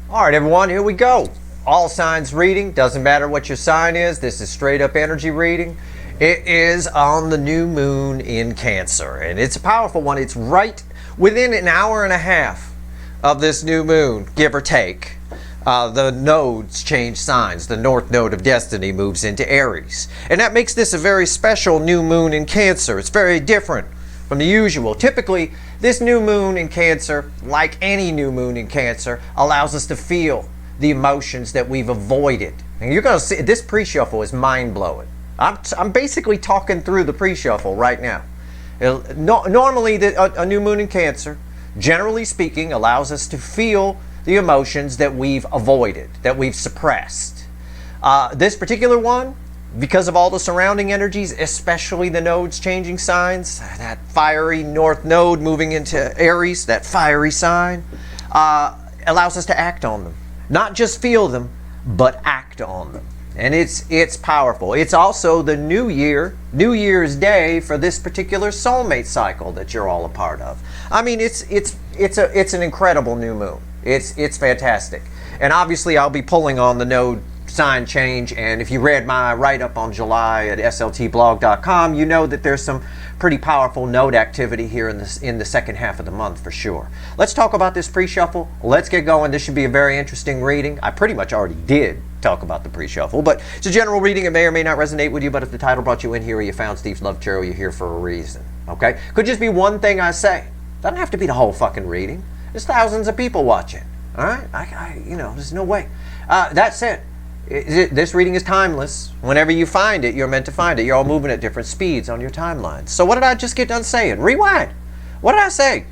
All right, everyone, here we go. All signs reading. Doesn't matter what your sign is. This is straight up energy reading. It is on the new moon in Cancer, and it's a powerful one. It's right within an hour and a half of this new moon, give or take. The nodes change signs. The north node of destiny moves into Aries, and that makes this a very special new moon in Cancer. It's very different from the usual. Typically, this new moon in Cancer, like any new moon in Cancer, allows us to feel the emotions that we've avoided. And you're going to see this pre-shuffle is mind-blowing. I'm basically talking through the pre-shuffle right now. Normally, a new moon in Cancer, generally speaking, allows us to feel the emotions that we've avoided, that we've suppressed. This particular one, because of all the surrounding energies, especially the nodes changing signs, that fiery north node moving into Aries, that fiery sign, allows us to act on them. Not just feel them, but act on them. And it's powerful. It's also the New Year's Day for this particular soulmate cycle that you're all a part of. I mean, it's an incredible new moon. It's fantastic. And obviously, I'll be pulling on the node sign change, and if you read my write-up on July at sltblog.com, you know that there's some pretty powerful node activity here in the second half of the month for sure. Let's talk about this pre-shuffle. Let's get going. This should be a very interesting reading. I pretty much already did talk about the pre-shuffle, but it's a general reading. It may or may not resonate with you, but if the title brought you in here or you found Steve's Love Tarot, you're here for a reason, okay? Could just be one thing I say. Doesn't have to be the whole fucking reading. There's thousands of people watching, all right? There's no way. That said, this reading is timeless. Whenever you find it, you're meant to find it. You're all moving at different speeds on your timeline. So what did I just get done saying? Rewind. What did I say?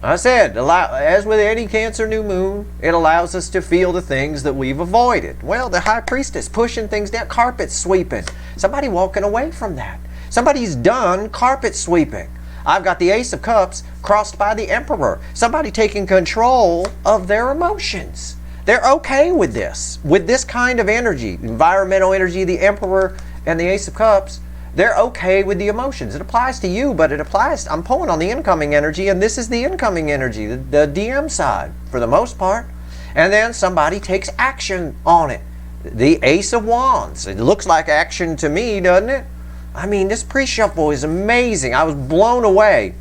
I said, as with any Cancer new moon, it allows us to feel the things that we've avoided. Well, the High Priestess pushing things down, carpet sweeping. Somebody walking away from that. Somebody's done carpet sweeping. I've got the Ace of Cups crossed by the Emperor. Somebody taking control of their emotions. They're okay with this kind of energy, environmental energy, the Emperor and the Ace of Cups. They're okay with the emotions. It applies to you, but it applies, I'm pulling on the incoming energy, and this is the incoming energy, the DM side for the most part. And then somebody takes action on it. The Ace of Wands. It looks like action to me, doesn't it? I mean, this pre-shuffle is amazing. I was blown away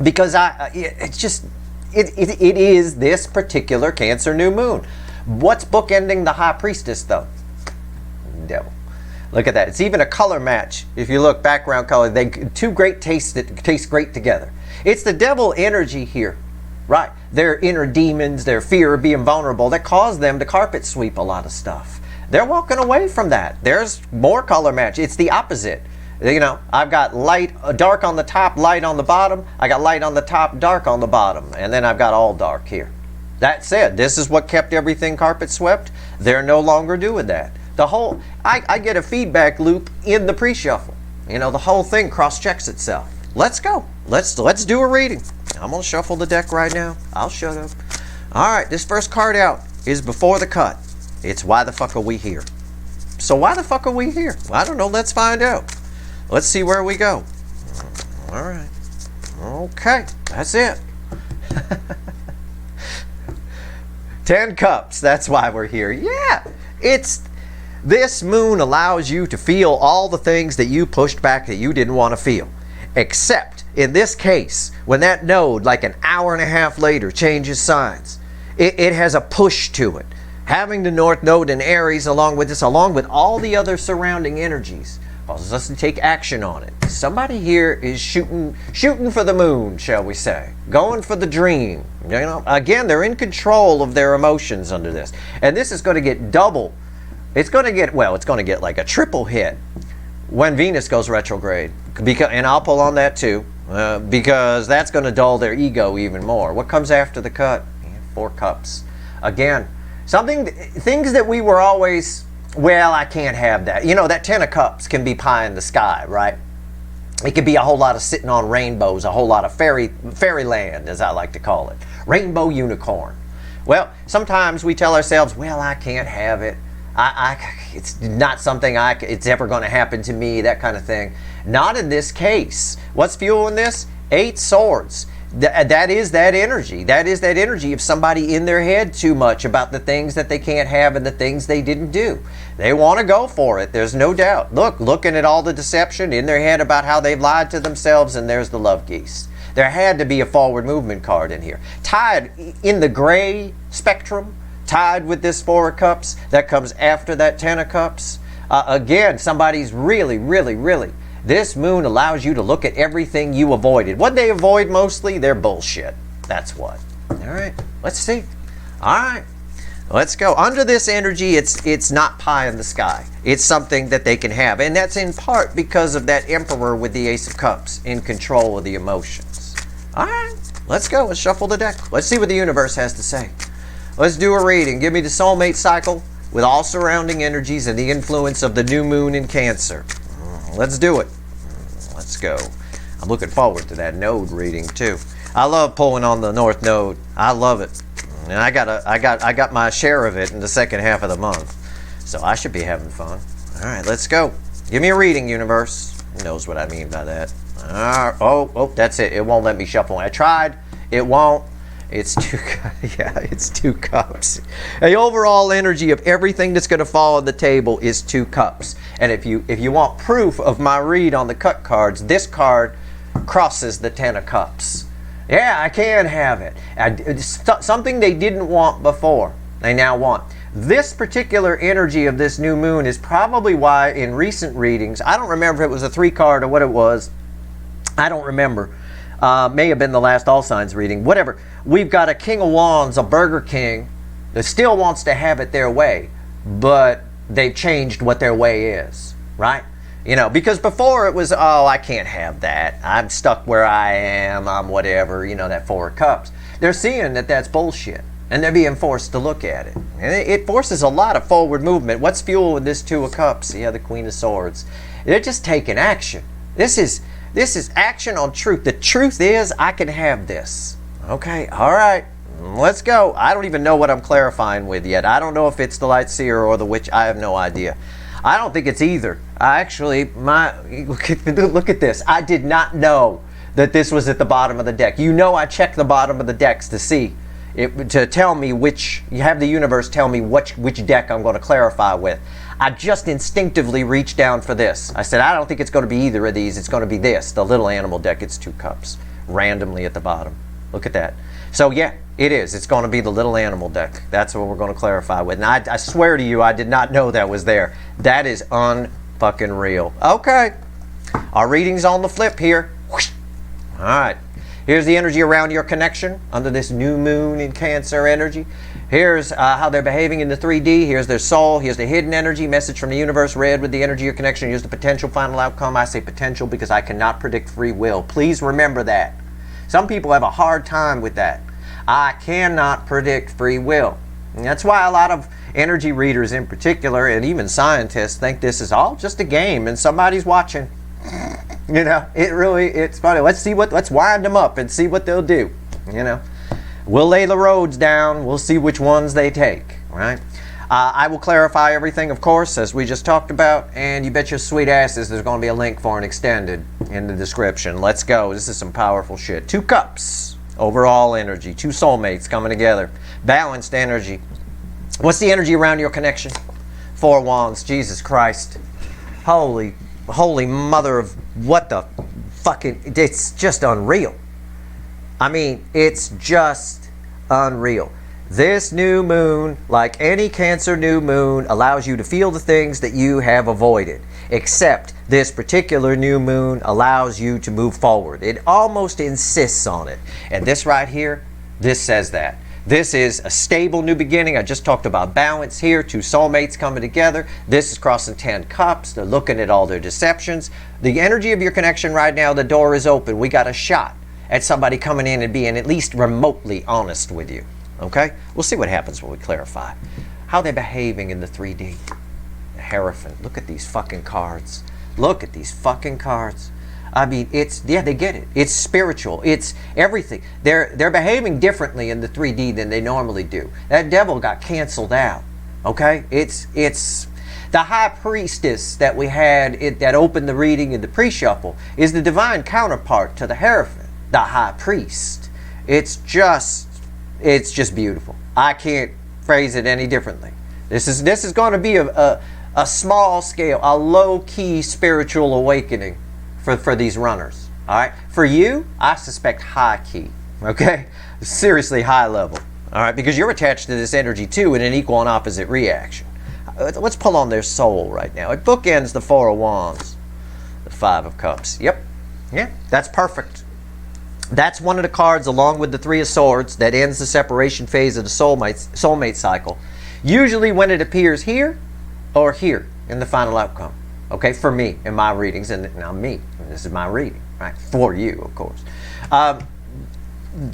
because it is this particular Cancer new moon. What's bookending the High Priestess, though? Devil. Look at that. It's even a color match. If you look, background color, two great tastes that taste great together. It's the devil energy here, right? Their inner demons, their fear of being vulnerable, that cause them to carpet sweep a lot of stuff. They're walking away from that. There's more color match. It's the opposite. You know, I've got dark on the top, light on the bottom. I got light on the top, dark on the bottom. And then I've got all dark here. That said, this is what kept everything carpet swept. They're no longer doing that. I get a feedback loop in the pre-shuffle. You know, the whole thing cross-checks itself. Let's go. Let's do a reading. I'm going to shuffle the deck right now. I'll shut up. All right, this first card out is Before the Cut. It's Why the Fuck Are We Here? So why the fuck are we here? I don't know. Let's find out. Let's see where we go. All right. Okay. That's it. 10 Cups. That's why we're here. Yeah. This moon allows you to feel all the things that you pushed back that you didn't want to feel. Except in this case, when that node, like an hour and a half later, changes signs, it has a push to it. Having the North Node in Aries along with all the other surrounding energies, causes us to take action on it. Somebody here is shooting for the moon, shall we say. Going for the dream. You know, again, they're in control of their emotions under this. And this is going to get double. It's going to get like a triple hit when Venus goes retrograde. And I'll pull on that too, because that's going to dull their ego even more. What comes after the cut? 4 Cups. Again, things that we were always, well, I can't have that. You know, that 10 of Cups can be pie in the sky, right? It could be a whole lot of sitting on rainbows, a whole lot of fairyland, as I like to call it. Rainbow unicorn. Well, sometimes we tell ourselves, well, I can't have it. It's not something it's ever going to happen to me, that kind of thing. Not in this case. What's fueling this? 8 Swords. That is that energy. That is that energy of somebody in their head too much about the things that they can't have and the things they didn't do. They want to go for it. There's no doubt. Looking at all the deception in their head about how they've lied to themselves, and there's the love geese. There had to be a forward movement card in here. Tied in the gray spectrum, tied with this Four of Cups, that comes after that Ten of Cups. Again, somebody's really, really, really. This moon allows you to look at everything you avoided. What they avoid mostly, their bullshit. That's what. All right, let's see. All right, let's go. Under this energy, it's not pie in the sky. It's something that they can have. And that's in part because of that Emperor with the Ace of Cups in control of the emotions. All right, let's go. Let's shuffle the deck. Let's see what the universe has to say. Let's do a reading. Give me the soulmate cycle with all surrounding energies and the influence of the new moon in Cancer. Let's do it. Let's go. I'm looking forward to that node reading too. I love pulling on the North Node. I love it, and I got my share of it in the second half of the month, so I should be having fun. All right, let's go. Give me a reading, universe. Who knows what I mean by that? Oh, that's it. It won't let me shuffle. I tried. It won't. It's it's 2 cups. The overall energy of everything that's going to fall on the table is 2 cups. And if you want proof of my read on the cut cards, this card crosses the 10 of cups. Yeah, I can have it. Something they didn't want before, they now want. This particular energy of this new moon is probably why in recent readings, I don't remember if it was a 3 card or what it was. I don't remember. May have been the last All Signs reading. Whatever. We've got a King of Wands, a Burger King, that still wants to have it their way, but they've changed what their way is, right? You know, because before it was, oh, I can't have that. I'm stuck where I am. I'm whatever, you know, that 4 of Cups. They're seeing that that's bullshit, and they're being forced to look at it. And it forces a lot of forward movement. What's fueling this 2 of Cups? Yeah, the Queen of Swords. They're just taking action. This is action on truth. The truth is, I can have this. Okay, all right, let's go. I don't even know what I'm clarifying with yet. I don't know if it's the light seer or the witch. I have no idea. I don't think it's either. Look at this. I did not know that this was at the bottom of the deck. You know, I check the bottom of the decks to see to tell me which. You have the universe tell me which deck I'm going to clarify with. I just instinctively reached down for this. I said, I don't think it's going to be either of these. It's going to be this, the little animal deck. It's 2 cups, randomly at the bottom. Look at that. So yeah, it is. It's going to be the little animal deck. That's what we're going to clarify with. And I swear to you, I did not know that was there. That is unfucking real. Okay. Our reading's on the flip here. All right. Here's the energy around your connection under this new moon in Cancer energy. Here's how they're behaving in the 3D. Here's their soul. Here's the hidden energy. Message from the universe read with the energy of your connection. Here's the potential final outcome. I say potential because I cannot predict free will. Please remember that. Some people have a hard time with that. I cannot predict free will. And that's why a lot of energy readers in particular, and even scientists, think this is all just a game and somebody's watching. You know, it's funny. Let's wind them up and see what they'll do. You know, we'll lay the roads down. We'll see which ones they take, right? I will clarify everything, of course, as we just talked about, and you bet your sweet asses there's going to be a link for an extended in the description. Let's go. This is some powerful shit. 2 cups, overall energy, 2 soulmates coming together, balanced energy. What's the energy around your connection? 4 wands, Jesus Christ. Holy mother of what the fucking, it's just unreal. I mean, it's just unreal. This new moon, like any Cancer new moon, allows you to feel the things that you have avoided. Except this particular new moon allows you to move forward. It almost insists on it. And this right here, this says that. This is a stable new beginning. I just talked about balance here. 2 soulmates coming together. This is crossing 10 cups. They're looking at all their deceptions. The energy of your connection right now, the door is open. We got a shot at somebody coming in and being at least remotely honest with you. Okay? We'll see what happens when we clarify. How they're behaving in the 3D. The Hierophant. Look at these fucking cards. Look at these fucking cards. I mean, they get it. It's spiritual. It's everything. They're behaving differently in the 3D than they normally do. That devil got canceled out. Okay? It's the high priestess that we had that opened the reading in the pre-shuffle is the divine counterpart to the Hierophant. the high priest. It's just beautiful. I can't phrase it any differently. This is going to be a small scale, a low-key spiritual awakening for these runners. All right? For you, I suspect high-key. Okay? Seriously high level. All right? Because you're attached to this energy too in an equal and opposite reaction. Let's pull on their soul right now. It bookends the Four of Wands, the Five of Cups. Yep. Yeah, that's perfect. That's one of the cards, along with the Three of Swords, that ends the separation phase of the soulmate cycle. Usually when it appears here or here in the final outcome. Okay, for me, in my readings, and now me, this is my reading, right? For you, of course.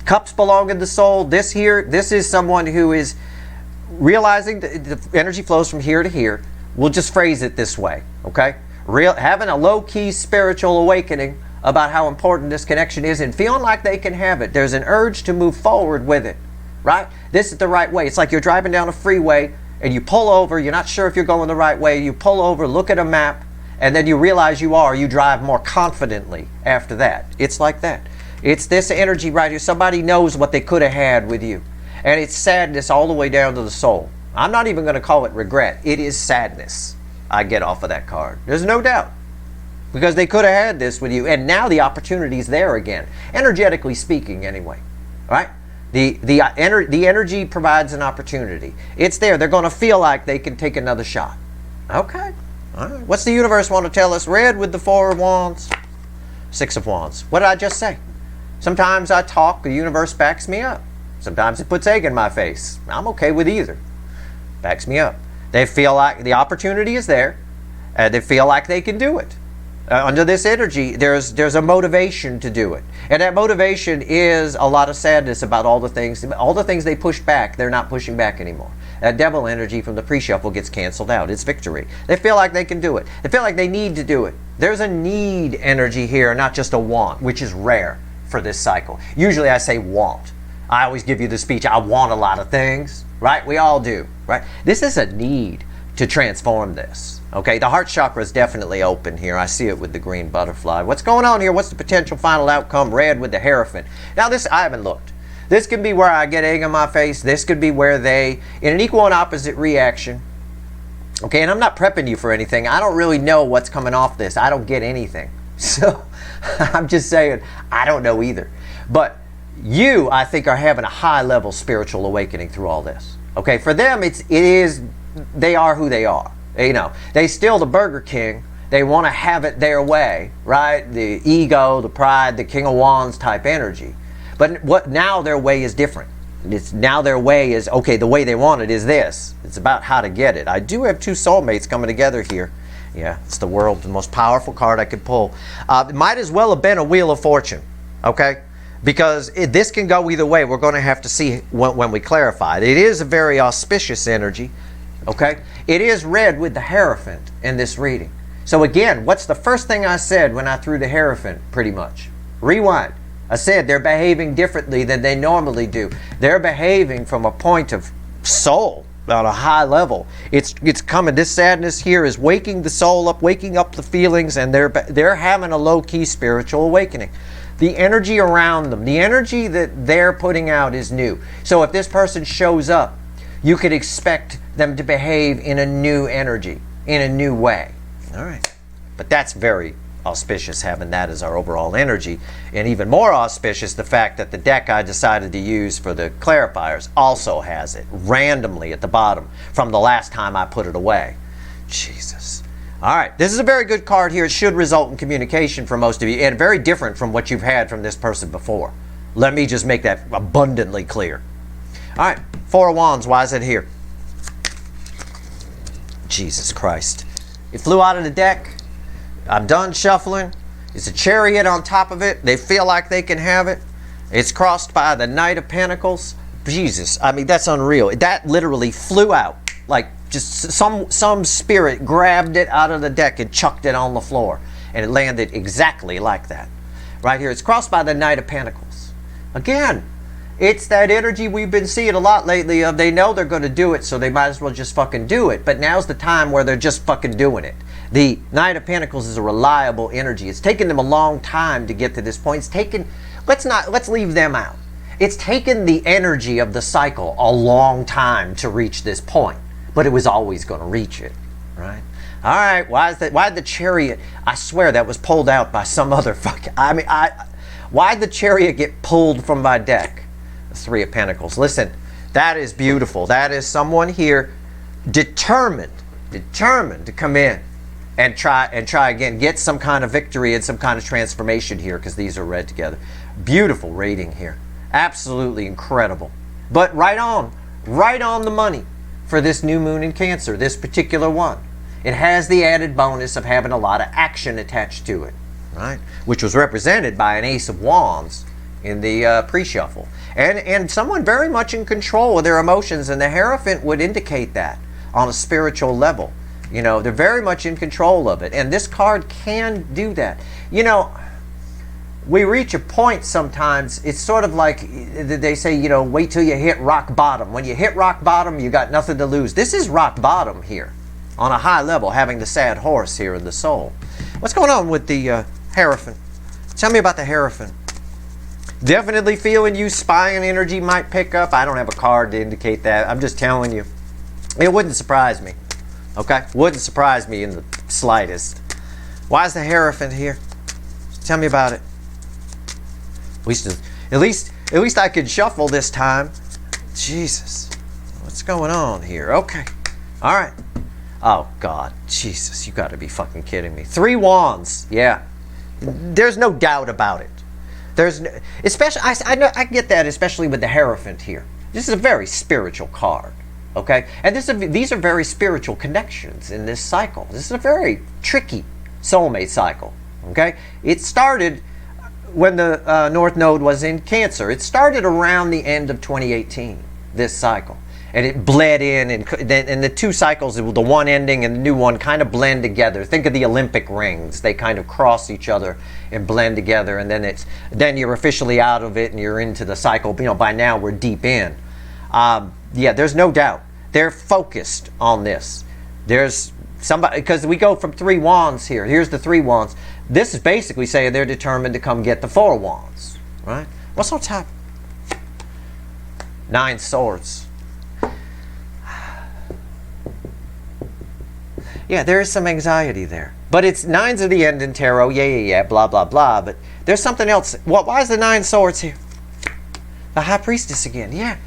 Cups belong in the soul. This is someone who is realizing the energy flows from here to here. We'll just phrase it this way, okay? Having a low-key spiritual awakening about how important this connection is and feeling like they can have it. There's an urge to move forward with it, right? This is the right way. It's like you're driving down a freeway and you pull over. You're not sure if you're going the right way. You pull over, look at a map, and then you realize you are. You drive more confidently after that. It's like that. It's this energy right here. Somebody knows what they could have had with you. And it's sadness all the way down to the soul. I'm not even going to call it regret. It is sadness I get off of that card. There's no doubt. Because they could have had this with you. And now the opportunity is there again. Energetically speaking, anyway. Right? The energy provides an opportunity. It's there. They're going to feel like they can take another shot. Okay. All right. What's the universe want to tell us? Red with the Four of Wands. Six of Wands. What did I just say? Sometimes I talk, the universe backs me up. Sometimes it puts egg in my face. I'm okay with either. Backs me up. They feel like the opportunity is there. They feel like they can do it. Under this energy, there's a motivation to do it. And that motivation is a lot of sadness about all the things they pushed back, they're not pushing back anymore. That devil energy from the pre-shuffle gets canceled out. It's victory. They feel like they can do it. They feel like they need to do it. There's a need energy here, not just a want, which is rare for this cycle. Usually I say want. I always give you the speech, I want a lot of things, right? We all do, right? This is a need to transform this, okay? The heart chakra is definitely open here. I see it with the green butterfly. What's going on here? What's the potential final outcome? Red with the Hierophant. Now this, I haven't looked. This could be where I get egg on my face. This could be where they, in an equal and opposite reaction, okay? And I'm not prepping you for anything. I don't really know what's coming off this. I don't get anything. So I'm just saying, I don't know either. But you, I think, are having a high-level spiritual awakening through all this. Okay, for them, they are who they are. You know, they still the Burger King. They want to have it their way, right? The ego, the pride, the King of Wands type energy. But now their way is different. Now their way is, okay, the way they want it is this. It's about how to get it. I do have two soulmates coming together here. Yeah, it's the world, the most powerful card I could pull. It might as well have been a Wheel of Fortune, okay? Because this can go either way. We're going to have to see when we clarify it. It is a very auspicious energy, okay? It is red with the Hierophant in this reading. So again, what's the first thing I said when I threw the Hierophant, pretty much? Rewind. I said they're behaving differently than they normally do. They're behaving from a point of soul on a high level. It's coming. This sadness here is waking the soul up, waking up the feelings, and they're having a low-key spiritual awakening. The energy around them, the energy that they're putting out is new. So if this person shows up, you could expect them to behave in a new energy, in a new way. All right. But that's very auspicious, having that as our overall energy. And even more auspicious, the fact that the deck I decided to use for the clarifiers also has it randomly at the bottom from the last time I put it away. Jesus. All right, this is a very good card here. It should result in communication for most of you, and very different from what you've had from this person before. Let me just make that abundantly clear. All right, Four of Wands, why is it here? Jesus Christ. It flew out of the deck. I'm done shuffling. It's a Chariot on top of it. They feel like they can have it. It's crossed by the Knight of Pentacles. Jesus, I mean, that's unreal. That literally flew out. Like, just some spirit grabbed it out of the deck and chucked it on the floor. And it landed exactly like that. Right here, it's crossed by the Knight of Pentacles. Again, it's that energy we've been seeing a lot lately of they know they're going to do it, so they might as well just fucking do it. But now's the time where they're just fucking doing it. The Knight of Pentacles is a reliable energy. It's taken them a long time to get to this point. It's taken let's leave them out. It's taken the energy of the cycle a long time to reach this point, but it was always going to reach it, right? All right, why did the chariot, I swear that was pulled out by some other fucking, why did the chariot get pulled from my deck? The Three of Pentacles. Listen, that is beautiful. That is someone here determined to come in and try again, get some kind of victory and some kind of transformation here, because these are read together. Beautiful reading here. Absolutely incredible. But right on the money for this new moon in Cancer, this particular one. It has the added bonus of having a lot of action attached to it, right? Which was represented by an Ace of Wands in the pre-shuffle. And someone very much in control of their emotions, and the Hierophant would indicate that on a spiritual level. You know, they're very much in control of it. And this card can do that. You know, we reach a point sometimes, it's sort of like they say, you know, wait till you hit rock bottom. When you hit rock bottom, you got nothing to lose. This is rock bottom here on a high level, having the sad horse here in the soul. What's going on with the Hierophant? Tell me about the Hierophant. Definitely feeling you spying energy might pick up. I don't have a card to indicate that. I'm just telling you. It wouldn't surprise me. Okay? Wouldn't surprise me in the slightest. Why is the Hierophant here? Tell me about it. At least I could shuffle this time. Jesus. What's going on here? Okay. All right. Oh, God. Jesus, you got to be fucking kidding me. Three Wands. Yeah. There's no doubt about it. There's no, especially, I get that, especially with the Hierophant here. This is a very spiritual card. Okay? And these are very spiritual connections in this cycle. This is a very tricky soulmate cycle. Okay? It started when the North Node was in Cancer. It started around the end of 2018, this cycle. And it bled in, and the two cycles, the one ending and the new one, kind of blend together. Think of the Olympic rings. They kind of cross each other and blend together, and then you're officially out of it and you're into the cycle. You know, by now we're deep in. Yeah, there's no doubt. They're focused on this. There's somebody, because we go from Three Wands here. Here's the Three Wands. This is basically saying they're determined to come get the Four Wands, right? What's on top? Nine Swords. Yeah, there is some anxiety there. But it's nines of the end in tarot. Yeah, blah, blah, blah. But there's something else. Why is the Nine Swords here? The High Priestess again. Yeah,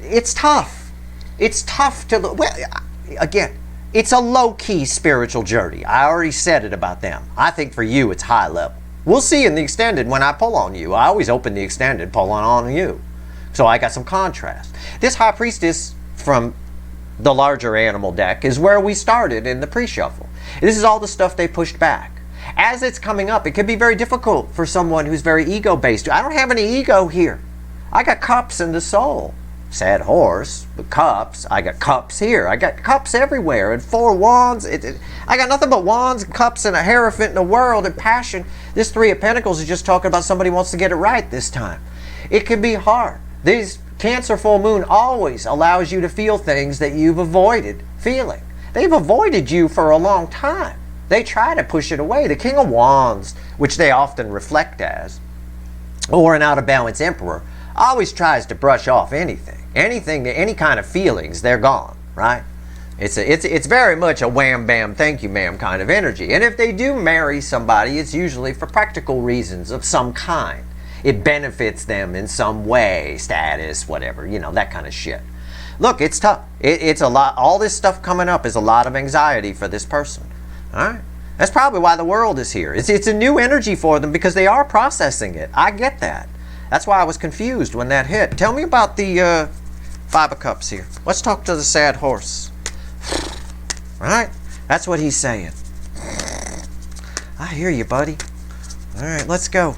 it's tough. It's tough to look. Well, again, it's a low-key spiritual journey. I already said it about them. I think for you, it's high level. We'll see in the extended when I pull on you. I always open the extended, pull on you. So I got some contrast. This High Priestess from the larger animal deck is where we started in the pre-shuffle. This is all the stuff they pushed back. As it's coming up, it can be very difficult for someone who's very ego-based. I don't have any ego here. I got cups in the soul. Sad horse, but cups. I got cups here. I got cups everywhere. And Four Wands. I got nothing but wands, cups, and a Hierophant in the world, and passion. This Three of Pentacles is just talking about somebody wants to get it right this time. It can be hard. These Cancer full moon always allows you to feel things that you've avoided feeling. They've avoided you for a long time. They try to push it away. The King of Wands, which they often reflect as, or an out of balance Emperor, always tries to brush off anything, any kind of feelings. They're gone, right? It's very much a wham bam thank you ma'am kind of energy. And if they do marry somebody, it's usually for practical reasons of some kind. It benefits them in some way, status, whatever, you know, that kind of shit. Look, it's tough. It's a lot. All this stuff coming up is a lot of anxiety for this person. All right? That's probably why the world is here. It's a new energy for them because they are processing it. I get that. That's why I was confused when that hit. Tell me about the Five of Cups here. Let's talk to the sad horse. All right? That's what he's saying. I hear you, buddy. All right, let's go.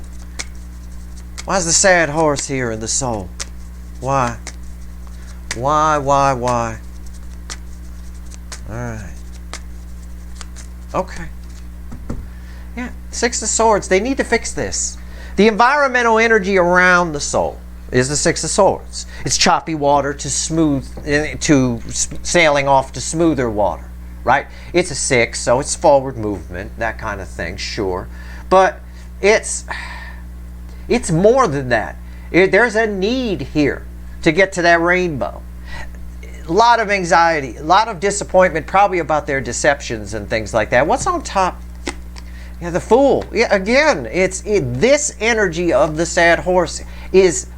Why's the sad horse here in the soul? Why? Why? All right. Okay. Yeah, Six of Swords. They need to fix this. The environmental energy around the soul is the Six of Swords. It's choppy water to sailing off to smoother water, right? It's a six, so it's forward movement, that kind of thing, sure. But It's more than that. There's a need here to get to that rainbow. A lot of anxiety, a lot of disappointment, probably about their deceptions and things like that. What's on top? Yeah, the Fool. Yeah, again, this energy of the sad horse is,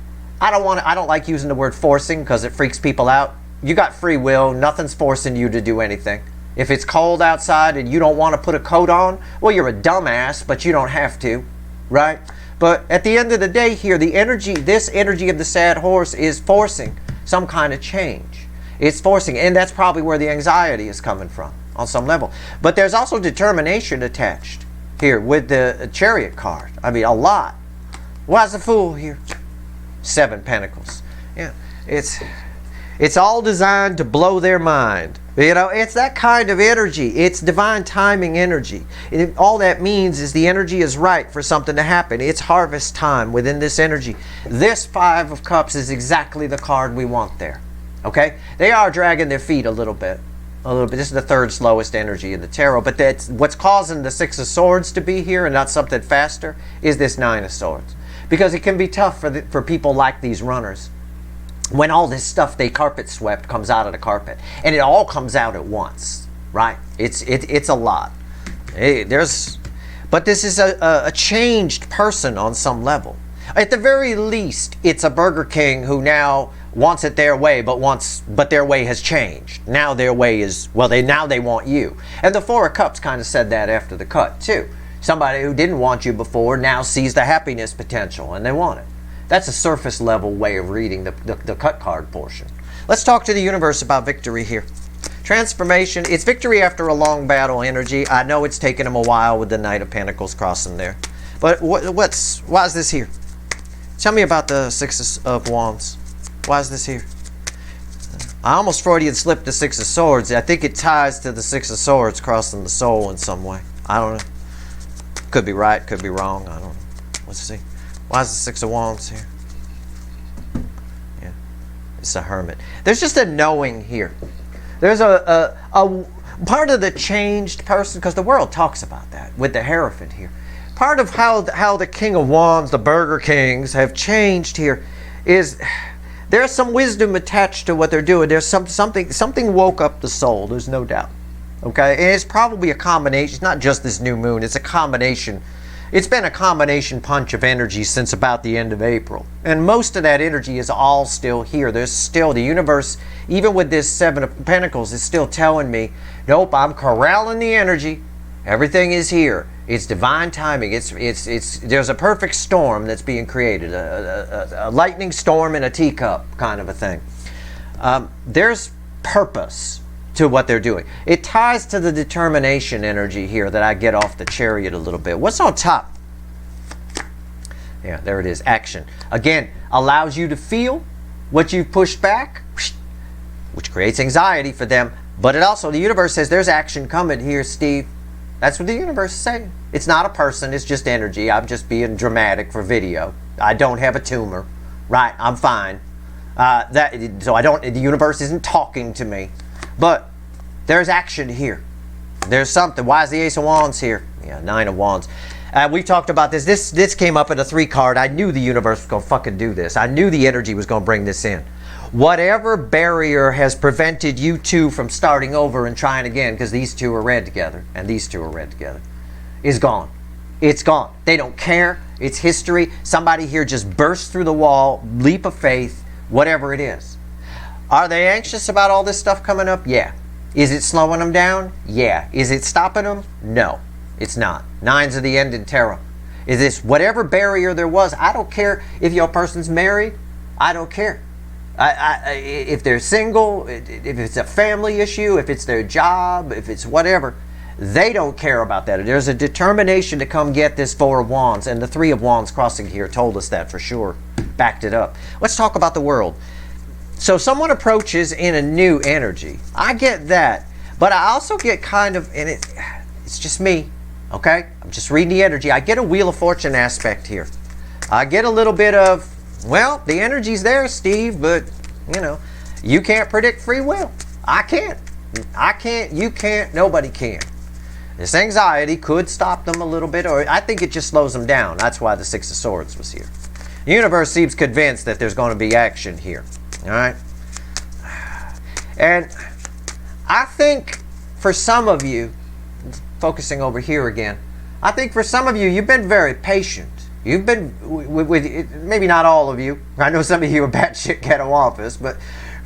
I don't like using the word forcing because it freaks people out. You got free will. Nothing's forcing you to do anything. If it's cold outside and you don't want to put a coat on, well, you're a dumbass, but you don't have to, right? But at the end of the day here, this energy of the sad horse is forcing some kind of change. It's forcing, and that's probably where the anxiety is coming from on some level. But there's also determination attached here with the Chariot card. I mean, a lot. Why's the Fool here? 7 Pentacles. Yeah, it's all designed to blow their mind. You know, it's that kind of energy. It's divine timing energy. All that means is the energy is right for something to happen. It's harvest time within this energy. This 5 of Cups is exactly the card we want there. Okay? They are dragging their feet a little bit. This is the 3rd slowest energy in the tarot. But that's what's causing the 6 of Swords to be here and not something faster is this 9 of Swords. Because it can be tough for people like these runners. When all this stuff they carpet swept comes out of the carpet, and it all comes out at once, right? It's a lot. But this is a changed person on some level. At the very least, it's a Burger King who now wants it their way, but their way has changed. Now their way is, well, now they want you. And the 4 of Cups kind of said that after the cut too. Somebody who didn't want you before now sees the happiness potential and they want it. That's a surface level way of reading the cut card portion. Let's talk to the universe about victory here. Transformation, it's victory after a long battle energy. I know it's taken them a while with the Knight of Pentacles crossing there. But why is this here? Tell me about the 6 of Wands. Why is this here? I almost Freudian slipped the 6 of Swords. I think it ties to the 6 of Swords crossing the soul in some way. I don't know. Could be right, could be wrong. I don't know. Let's see. Why is the 6 of Wands here? Yeah, it's a Hermit. There's just a knowing here. There's a part of the changed person, because the world talks about that with the Hierophant here. Part of how the King of Wands, the Burger Kings, have changed here is there's some wisdom attached to what they're doing. There's something woke up the soul. There's no doubt. Okay, and it's probably a combination. It's not just this new moon. It's a combination. It's been a combination punch of energy since about the end of April. And most of that energy is all still here. There's still the universe, even with this 7 of Pentacles, is still telling me, nope, I'm corralling the energy. Everything is here. It's divine timing. There's a perfect storm that's being created. A lightning storm in a teacup kind of a thing. There's purpose to what they're doing. It ties to the determination energy here that I get off the Chariot a little bit. What's on top? Yeah, there it is. Action. Again, allows you to feel what you've pushed back, which creates anxiety for them. But it also, the universe says there's action coming here, Steve. That's what the universe is saying. It's not a person. It's just energy. I'm just being dramatic for video. I don't have a tumor. Right? I'm fine. The universe isn't talking to me. But there's action here. There's something. Why is the Ace of Wands here? Yeah, 9 of Wands. We've talked about this. This came up in a 3 card. I knew the universe was going to fucking do this. I knew the energy was going to bring this in. Whatever barrier has prevented you two from starting over and trying again, because these two are red together, and these two are red together, is gone. It's gone. They don't care. It's history. Somebody here just burst through the wall, leap of faith, whatever it is. Are they anxious about all this stuff coming up? Yeah. Is it slowing them down? Yeah. Is it stopping them? No, it's not. 9s of the end in tarot. Is this whatever barrier there was? I don't care if your person's married. I don't care. If they're single, if it's a family issue, if it's their job, if it's whatever, they don't care about that. There's a determination to come get this 4 of Wands, and the 3 of Wands crossing here told us that for sure. Backed it up. Let's talk about the world. So someone approaches in a new energy. I get that. But I also get kind of, and it's just me, okay? I'm just reading the energy. I get a Wheel of Fortune aspect here. I get a little bit of, well, the energy's there, Steve, but, you know, you can't predict free will. I can't. I can't. You can't. Nobody can. This anxiety could stop them a little bit, or I think it just slows them down. That's why the Six of Swords was here. The universe seems convinced that there's going to be action here. All right? And I think for some of you, focusing over here again, I think for some of you, you've been very patient. You've been, with maybe not all of you. I know some of you are batshit ghetto office, but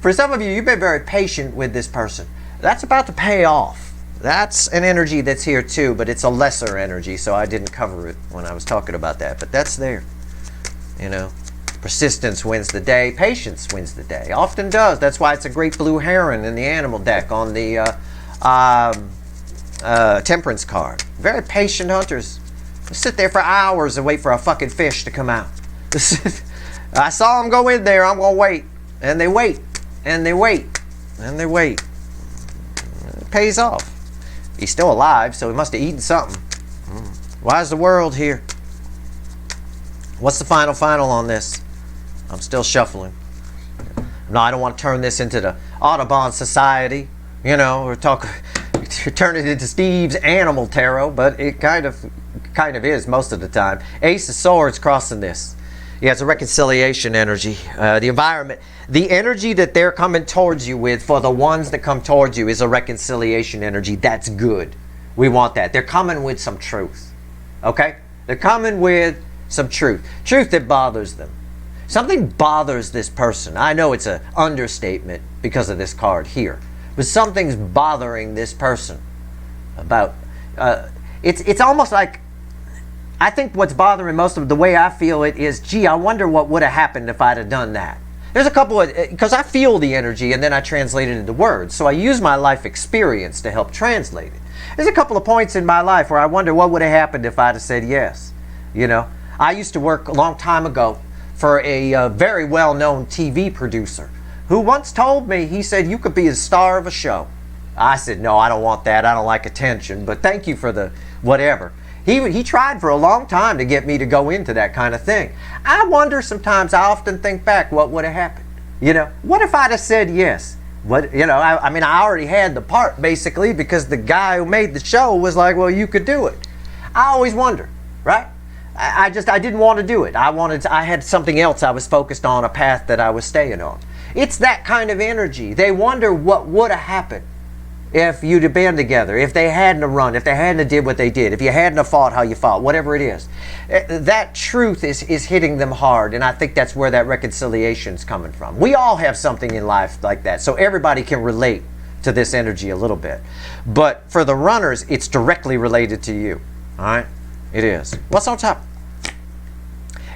for some of you, you've been very patient with this person. That's about to pay off. That's an energy that's here too, but it's a lesser energy, so I didn't cover it when I was talking about that. But that's there. You know, persistence wins the day. Patience wins the day. Often does. That's why it's a great blue heron in the animal deck on the temperance card. Very patient hunters. They sit there for hours and wait for a fucking fish to come out. I saw them go in there. I'm going to wait. And they wait. And they wait. And they wait. It pays off. He's still alive, so he must have eaten something. Why is the world here? What's the final on this? I'm still shuffling. No, I don't want to turn this into the Audubon Society, you know, or turn it into Steve's Animal Tarot, but it kind of is most of the time. Ace of Swords crossing this. Yeah, it's a reconciliation energy. The environment, the energy that they're coming towards you with, for the ones that come towards you, is a reconciliation energy. That's good. We want that. They're coming with some truth. Okay? They're coming with some truth. Truth that bothers them. Something bothers this person. I know it's an understatement because of this card here. But something's bothering this person. About, it's almost like, I think what's bothering most of the way I feel it is, gee, I wonder what would have happened if I'd have done that. There's a couple of, because I feel the energy and then I translate it into words. So I use my life experience to help translate it. There's a couple of points in my life where I wonder what would have happened if I'd have said yes. You know, I used to work a long time ago for a very well-known TV producer who once told me, he said, you could be a star of a show. I said, no, I don't want that. I don't like attention, but thank you for the whatever. He tried for a long time to get me to go into that kind of thing. I wonder sometimes, I often think back, what would have happened? You know, what if I'd have said yes? What, you know, I mean, I already had the part basically because the guy who made the show was like, well, you could do it. I always wonder, right? I didn't want to do it. I had something else I was focused on, a path that I was staying on. It's that kind of energy. They wonder what would have happened if you'd have been together, if they hadn't have run, if they hadn't have did what they did, if you hadn't have fought how you fought, whatever it is. That truth is hitting them hard, and I think that's where that reconciliation's coming from. We all have something in life like that, so everybody can relate to this energy a little bit. But for the runners, it's directly related to you. All right? It is. What's on top?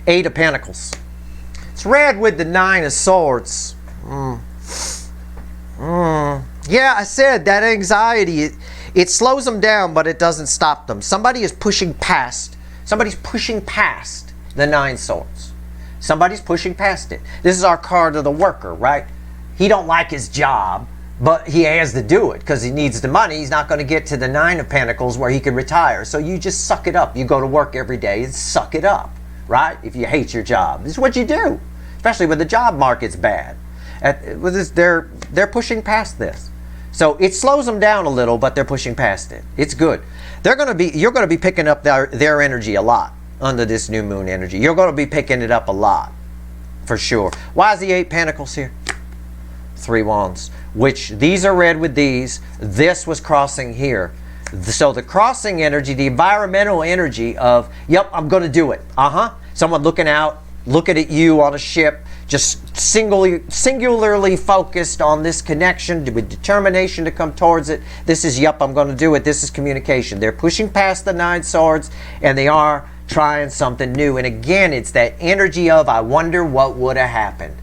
Eight of Pentacles. It's red with the Nine of Swords. Yeah, I said that anxiety, it slows them down, but it doesn't stop them. Somebody's pushing past the Nine Swords. Somebody's pushing past it. This is our card of the worker, right? He don't like his job, but he has to do it because he needs the money. He's not going to get to the Nine of Pentacles where he can retire. So you just suck it up. You go to work every day and suck it up, right? If you hate your job. This is what you do, especially when the job market's bad. They're pushing past this. So it slows them down a little, but they're pushing past it. It's good. You're going to be picking up their energy a lot under this new moon energy. You're going to be picking it up a lot, for sure. Why is the Eight Pentacles here? Three Wands, which these are red with these. This was crossing here. So the crossing energy, the environmental energy of, yep, I'm going to do it. Someone looking out, looking at you on a ship, just singularly focused on this connection with determination to come towards it. This is, yep, I'm going to do it. This is communication. They're pushing past the Nine Swords, and they are trying something new. And again, it's that energy of, I wonder what would have happened.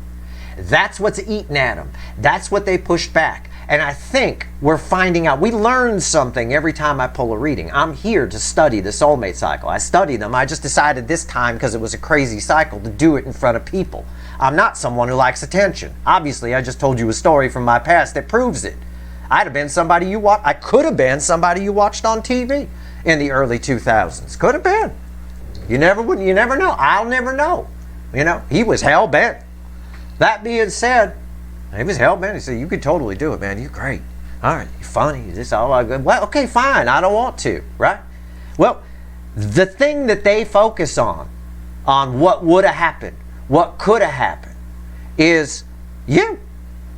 That's what's eating at them. That's what they pushed back. And I think we're finding out, we learn something every time I pull a reading. I'm here to study the soulmate cycle. I study them. I just decided this time, because it was a crazy cycle, to do it in front of people. I'm not someone who likes attention. Obviously, I just told you a story from my past that proves it. I could have been somebody you watched on TV in the early 2000s. Could have been. You never know. I'll never know. You know, he was hell-bent. That being said, he was hell-bent. He said, you could totally do it, man. You're great. All right, funny. This all good. Well, okay, fine. I don't want to, right? Well, the thing that they focus on what would have happened, what could have happened, is you.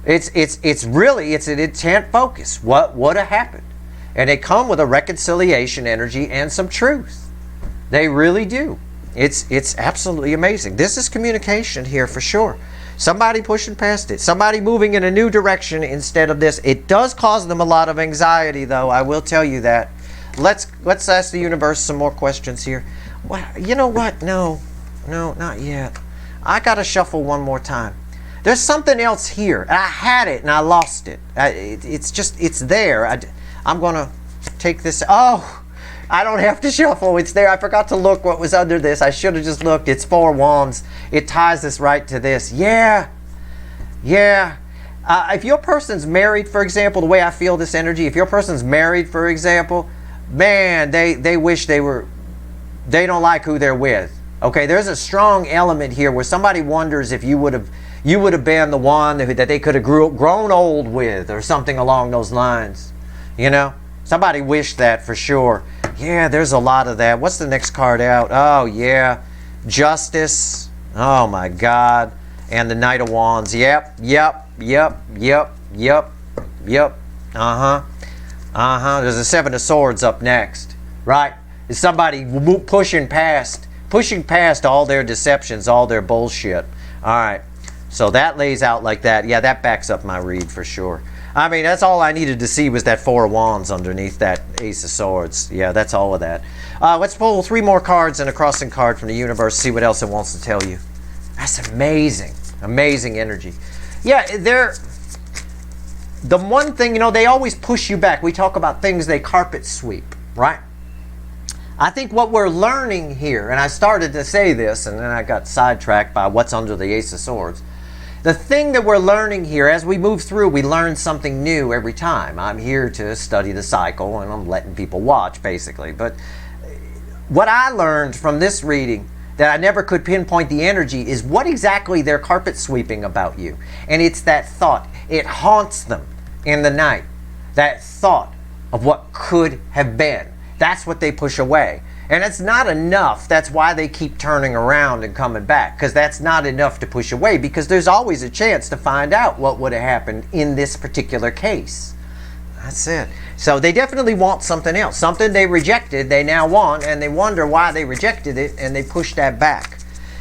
It's really an intent focus. What would have happened, and they come with a reconciliation energy and some truth. They really do. It's absolutely amazing. This is communication here for sure. Somebody pushing past it. Somebody moving in a new direction instead of this. It does cause them a lot of anxiety, though. I will tell you that. Let's ask the universe some more questions here. Well, you know what? No, not yet. I got to shuffle one more time. There's something else here. I had it and I lost it. It's there. I'm going to take this. Oh, I don't have to shuffle. It's there. I forgot to look what was under this. I should have just looked. It's 4 wands. It ties us right to this. Yeah. If your person's married, for example, the way I feel this energy, if your person's married, for example, man, they wish they don't like who they're with. Okay, there's a strong element here where somebody wonders if you would have been the one that they could have grown old with, or something along those lines. You know, somebody wished that for sure. Yeah, there's a lot of that. What's the next card out? Oh, yeah. Justice. Oh, my God. And the Knight of Wands. Yep. There's a 7 of Swords up next. Right? It's somebody pushing past all their deceptions, all their bullshit. All right. So that lays out like that. Yeah, that backs up my read for sure. I mean, that's all I needed to see was that 4 of Wands underneath that Ace of Swords. Yeah, that's all of that. Let's pull 3 more cards and a crossing card from the universe, see what else it wants to tell you. That's amazing. Amazing energy. Yeah, the one thing, they always push you back. We talk about things they carpet sweep, right? I think what we're learning here, and I started to say this, and then I got sidetracked by what's under the Ace of Swords. The thing that we're learning here, as we move through, we learn something new every time. I'm here to study the cycle, and I'm letting people watch, basically. But what I learned from this reading, that I never could pinpoint the energy, is what exactly they're carpet sweeping about you. And it's that thought. It haunts them in the night. That thought of what could have been. That's what they push away. And it's not enough. That's why they keep turning around and coming back, because that's not enough to push away, because there's always a chance to find out what would have happened in this particular case. That's it. So they definitely want something else. Something they rejected, they now want, and they wonder why they rejected it, and they push that back.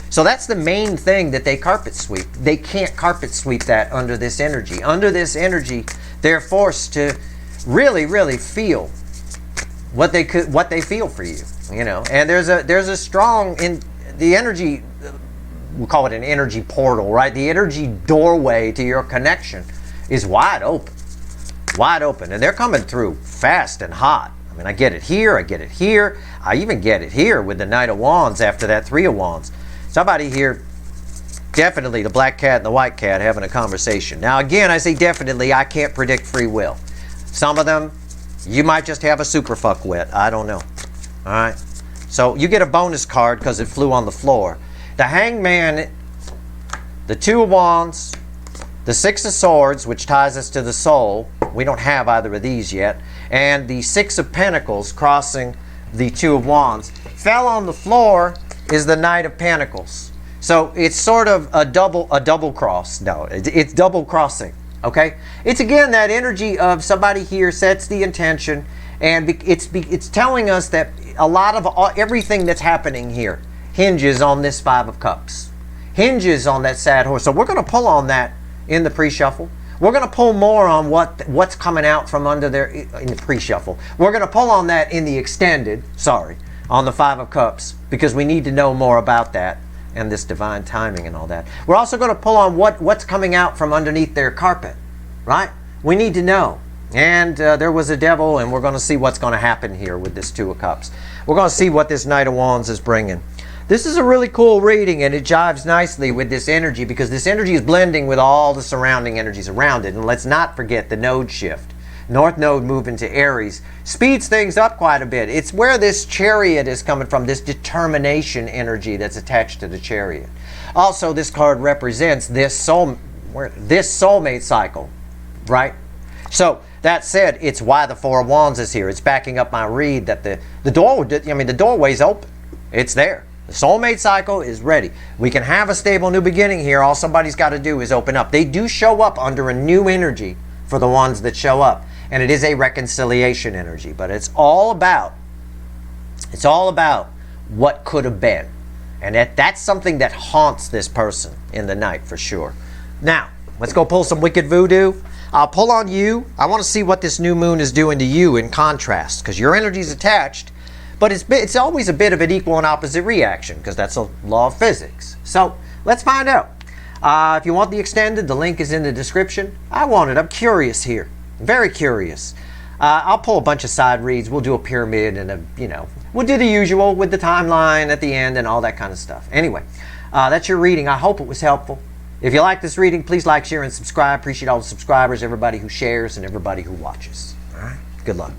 So that's the main thing that they carpet sweep. They can't carpet sweep that under this energy. Under this energy, they're forced to really, really feel what they feel for you. And there's a strong the energy, we'll call it an energy portal, right? The energy doorway to your connection is wide open, and they're coming through fast and hot. I mean, I get it here, I even get it here with the Knight of Wands after that 3 of Wands. Somebody here, definitely the black cat and the white cat having a conversation. Now again, I say definitely, I can't predict free will. Some of them you might just have a super fuck with. I don't know. All right. So you get a bonus card because it flew on the floor. The Hangman, the 2 of Wands, the 6 of Swords, which ties us to the soul. We don't have either of these yet. And the 6 of Pentacles crossing the 2 of Wands. Fell on the floor is the Knight of Pentacles. So it's sort of a double cross. No, it's double crossing. Okay? It's again that energy of somebody here sets the intention, and it's telling us that a lot of everything that's happening here hinges on this 5 of Cups. Hinges on that sad horse. So we're going to pull on that in the pre-shuffle. We're going to pull more on what's coming out from under there in the pre-shuffle. We're going to pull on that in the extended, on the 5 of Cups, because we need to know more about that and this divine timing and all that. We're also going to pull on what's coming out from underneath their carpet, right? We need to know. And there was a devil, and we're going to see what's going to happen here with this 2 of Cups. We're going to see what this Knight of Wands is bringing. This is a really cool reading, and it jives nicely with this energy, because this energy is blending with all the surrounding energies around it. And let's not forget the node shift. North Node moving to Aries speeds things up quite a bit. It's where this Chariot is coming from, this determination energy that's attached to the Chariot. Also, this card represents this soulmate cycle, right? So That said, it's why the Four of Wands is here. It's backing up my read that the doorway's open. It's there. The soulmate cycle is ready. We can have a stable new beginning here. All somebody's got to do is open up. They do show up under a new energy for the ones that show up. And it is a reconciliation energy. But it's all about what could have been. And that's something that haunts this person in the night for sure. Now, let's go pull some wicked voodoo. I'll pull on you. I want to see what this new moon is doing to you in contrast, because your energy is attached, but it's always a bit of an equal and opposite reaction, because that's a law of physics. So let's find out. If you want the extended, the link is in the description. I want it. I'm curious here. Very curious. I'll pull a bunch of side reads. We'll do a pyramid and we'll do the usual with the timeline at the end and all that kind of stuff. Anyway, that's your reading. I hope it was helpful. If you like this reading, please like, share, and subscribe. Appreciate all the subscribers, everybody who shares, and everybody who watches. All right? Good luck.